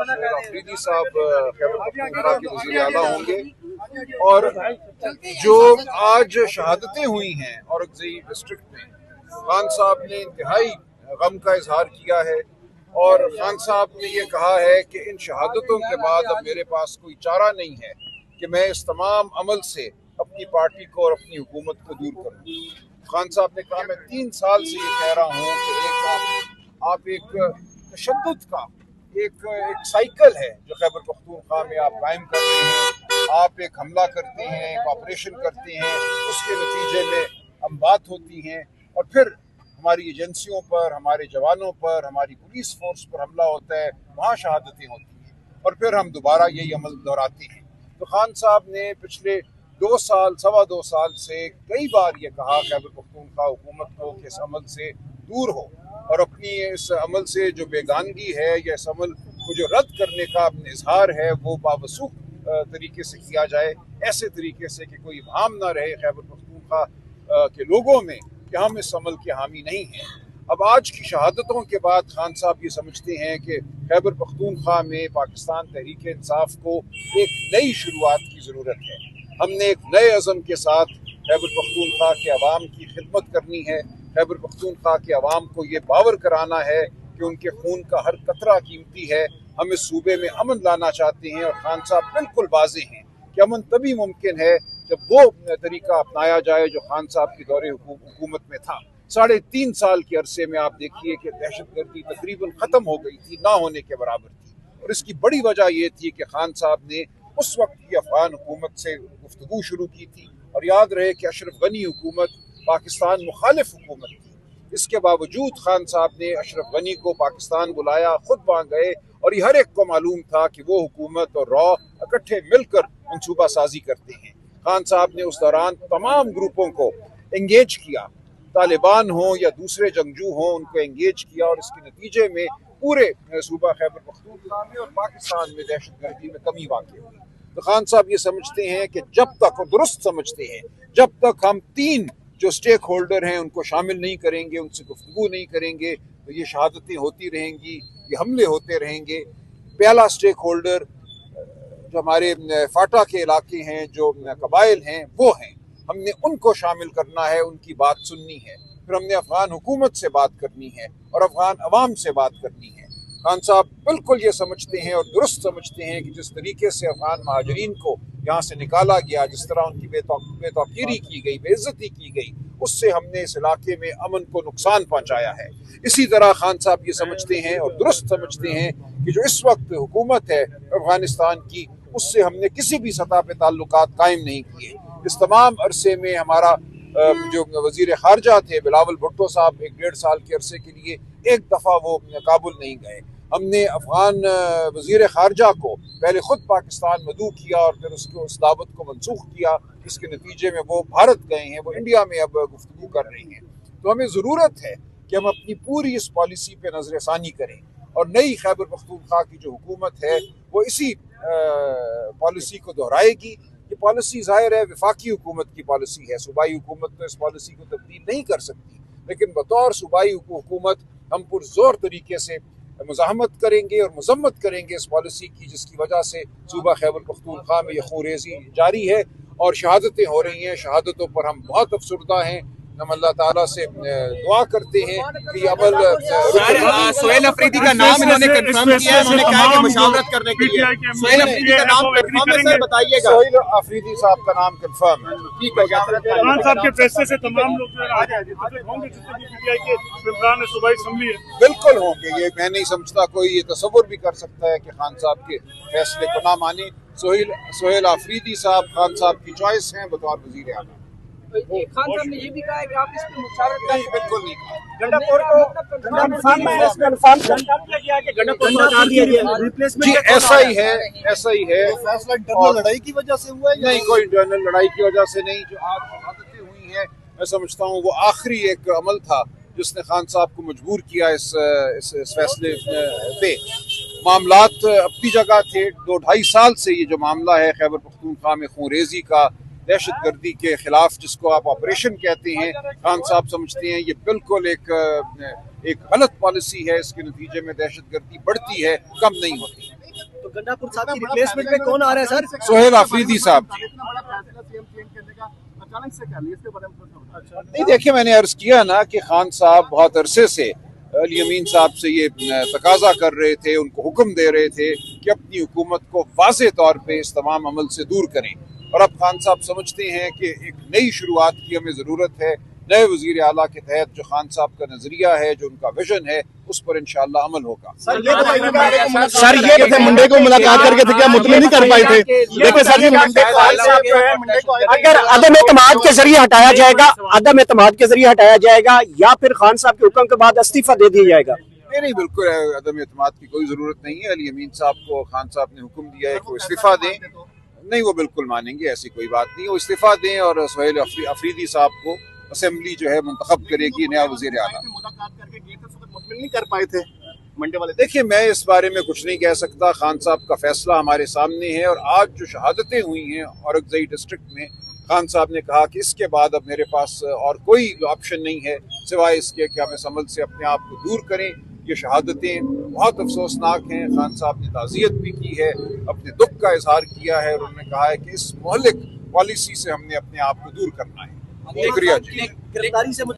अफरीदी साहब खैबर पख्तूनख्वा के वज़ीर आला होंगे और जो आज शहादतें हुई हैं औरंगज़ेब डिस्ट्रिक्ट में, खान साहब ने इंतहाई गम का इजहार किया है और खान साहब ने ये कहा है कि इन शहादतों के बाद अब मेरे पास कोई चारा नहीं है कि मैं इस तमाम अमल से अपनी पार्टी को और अपनी हुकूमत को दूर करूँ। खान साहब ने कहा, मैं 3 साल से ये कह रहा हूँ कि आप एक तशद्दुद का एक साइकिल है जो खैबर पख्तूनख्वा में आप कायम कर रहे हैं। आप एक हमला करते हैं, एक ऑपरेशन करते हैं, उसके नतीजे में अमवात होती हैं और फिर हमारी एजेंसियों पर, हमारे जवानों पर, हमारी पुलिस फोर्स पर हमला होता है, वहाँ शहादतें होती हैं और फिर हम दोबारा यही अमल दोहराते हैं। तो खान साहब ने पिछले 2 साल, 2.25 साल से कई बार ये कहा खैबर पख्तूनख्वा हुकूमत को कि इस अमल से दूर हो और अपनी इस अमल से जो बेगानगी है या इस अमल को जो रद्द करने का अपने इजहार है वो बावसूख तरीके से किया जाए, ऐसे तरीके से कि कोई इब्हाम ना रहे खैबर पख्तूनख्वा के लोगों में कि हम इस अमल के हामी नहीं हैं। अब आज की शहादतों के बाद खान साहब ये समझते हैं कि खैबर पख्तूनख्वा में पाकिस्तान तहरीक इंसाफ को एक नई शुरुआत की ज़रूरत है। हमने एक नए अज़म के साथ खैबर पख्तूनख्वा के अवाम की खिदमत करनी है। खैबर पख्तूनख्वा के अवाम को ये बावर कराना है कि उनके खून का हर कतरा कीमती है। हम इस सूबे में अमन लाना चाहते हैं और खान साहब बिल्कुल वाज़ेह हैं कि अमन तभी मुमकिन है जब वो तरीका अपनाया जाए जो खान साहब की दौरे हुकूमत में था। 3.5 साल के अरसे में आप देखिए कि दहशतगर्दी तकरीबन ख़त्म हो गई थी, ना होने के बराबर थी और इसकी बड़ी वजह ये थी कि खान साहब ने उस वक्त की अफगान हुकूमत से गुफ्तगू शुरू की थी और याद रहे कि अशरफ गनी हुकूमत पाकिस्तान मुखालिफ हुकूमत थी। इसके बावजूद खान साहब ने अशरफ गनी को पाकिस्तान बुलाया, खुद वहाँ गए और ये हर एक को मालूम था कि वो हुकूमत और रॉ इकट्ठे मिलकर मनसूबा साजी करते हैं। खान साहब ने उस दौरान तमाम ग्रुपों को एंगेज किया, तालिबान हो या दूसरे जंगजू हों, उनको एंगेज किया और इसके नतीजे में पूरे सूबा खैबर पख्तूनख्वा में और पाकिस्तान में दहशतगर्दी में कमी वाक़ई हुई। तो खान साहब ये समझते हैं कि जब तक, और दुरुस्त समझते हैं, जब तक हम 3 जो स्टेक होल्डर हैं उनको शामिल नहीं करेंगे, उनसे गुफ्तगू नहीं करेंगे, तो ये शहादतें होती रहेंगी, ये हमले होते रहेंगे। पहला स्टेक होल्डर जो हमारे फाटा के इलाके हैं, जो कबाइल हैं, वो हैं, हमने उनको शामिल करना है, उनकी बात सुननी है। फिर हमने अफगान हुकूमत से बात करनी है और अफगान अवाम से बात करनी है। खान साहब बिल्कुल ये समझते हैं और दुरुस्त समझते हैं कि जिस तरीके से अफगान महाजरीन को यहाँ से निकाला गया, जिस तरह उनकी बेतौकीरी की गई, बेइज्जती की गई, उससे हमने इस इलाके में अमन को नुकसान पहुँचाया है। इसी तरह खान साहब ये समझते हैं और दुरुस्त समझते हैं कि जो इस वक्त हुकूमत है अफगानिस्तान की, उससे हमने किसी भी सतह पर ताल्लुकात कायम नहीं किए। इस तमाम अरसे में हमारा जो वज़ीर ख़ारजा थे बिलावल भुट्टो साहब, 1.5 साल के अरसे के लिए एक दफ़ा वो काबुल नहीं गए। हमने अफ़गान वज़ीर ख़ारजा को पहले ख़ुद पाकिस्तान मदऊ किया और फिर उसको उस दावत को मनसूख किया। इसके नतीजे में वो भारत गए हैं, वो इंडिया में अब गुफ्तगू कर रहे हैं। तो हमें ज़रूरत है कि हम अपनी पूरी इस पॉलिसी पर नज़रसानी करें और नई खैबर पख्तूनख्वा की जो हुकूमत है वो इसी पॉलिसी को दोहराएगी। ये पॉलिसी ज़ाहिर है वफाकी हुकूमत की पॉलिसी है, सूबाई हुकूमत तो इस पॉलिसी को तब्दील नहीं कर सकती, लेकिन बतौर सूबाई हुकूमत हम पुरजोर तरीके से मुज़ाहमत करेंगे और मज़म्मत करेंगे इस पॉलिसी की, जिसकी वजह से सूबा खैबर पख्तूनख्वा में यह खूरेज़ी जारी है और शहादतें हो रही हैं। शहादतों पर हम बहुत अफसरदा हैं। हम अल्लाह ताला से दुआ करते हैं कि अमल। सोहेल अफरीदी का नाम इन्होंने कंफर्म किया है, उन्होंने कहा कि मुशावरत करने के लिए सोहेल अफरीदी का नाम कंफर्म है, सर बताइएगा। सोहेल अफरीदी साहब का नाम कंफर्म है। ठीक है, खान साहब के फैसले से तमाम लोग होंगे जितने सूबाई असम्बली है, बिल्कुल होंगे। ये मैं नहीं समझता कोई ये तसव्वुर भी कर सकता है कि खान साहब के फैसले को ना माने। सोहेल अफरीदी साहब खान साहब की चॉइस हैं बतौर वज़ीर आला। खान साहब ने ये भी कहा है कि आप इस पर मुशावरत नहीं, बिल्कुल नहीं कहा। जी ऐसा ही है, ऐसा ही है। फैसला इंटरनल लड़ाई की वजह से हुआ है? नहीं, कोई इंटरनल लड़ाई की वजह से नहीं। जो आज शहादतें हुई हैं, मैं समझता हूँ वो आखिरी एक अमल था जिसने खान साहब को मजबूर किया इस फैसले पे। मामलात अपनी जगह थे। 2-2.5 साल से ये जो मामला है खैबर पख्तूनख्वा में खूनरेजी का, दहशतगर्दी के खिलाफ जिसको आप ऑपरेशन कहते हैं, खान साहब समझते हैं ये बिल्कुल एक गलत पॉलिसी है। इसके नतीजे में दहशतगर्दी बढ़ती है, कम नहीं होती। गंडापुर साहब की रिप्लेसमेंट में कौन आ रहा है सर? सोहेल अफरीदी साहब जी। नहीं, देखिए, मैंने अर्ज किया ना कि खान साहब बहुत अरसे से अली अमीन साहब से ये तकाजा कर रहे थे, उनको हुक्म दे रहे थे कि अपनी हुकूमत को वाज़ेह तौर पे इस तमाम अमल से दूर करें। और अब खान साहब समझते हैं कि एक नई शुरुआत की हमें ज़रूरत है। नए वज़ीर आला के तहत जो खान साहब का नजरिया है, जो उनका विजन है, उस पर इंशाअल्लाह अमल होगा। सर, ये मंडे को मुलाकात करके थे, क्या मुतमिन नहीं कर पाए थे? देखिए सर, अगर अदम एतमाद के जरिए हटाया जाएगा, अदम एतमाद के जरिए हटाया जाएगा या फिर खान साहब के हुक्म के बाद इस्तीफा दे दिया जाएगा? नहीं, बिल्कुल अदम एतमाद की कोई जरूरत नहीं है। अली अमीन साहब को खान साहब ने हुक्म दिया है कि वो इस्तीफा दें। नहीं, वो बिल्कुल मानेंगे, ऐसी कोई बात नहीं। वो इस्तीफा दें और सोहेल अफरीदी साहब को असेंबली जो है मुंतखब करेगी नया वज़ीर आला। मुलाकात करके गए थे, मुतमिन नहीं कर पाए थे मंडे वाले। देखिए, मैं इस बारे में कुछ नहीं कह सकता। खान साहब का फैसला हमारे सामने है और आज जो शहादतें हुई हैं औरंगज़ई डिस्ट्रिक्ट में, खान साहब ने कहा कि इसके बाद अब मेरे पास और कोई ऑप्शन नहीं है सिवाय इसके कि हम इस अमल से अपने आप को दूर करें। ये शहादतें बहुत अफसोसनाक हैं। खान साहब ने ताज़ियत भी की है, अपने दुख का इजहार किया है और उन्होंने कहा है कि इस मोहलिक पॉलिसी से हमने अपने आप को दूर करना है। शुक्रिया जी। गिरफ्तारी से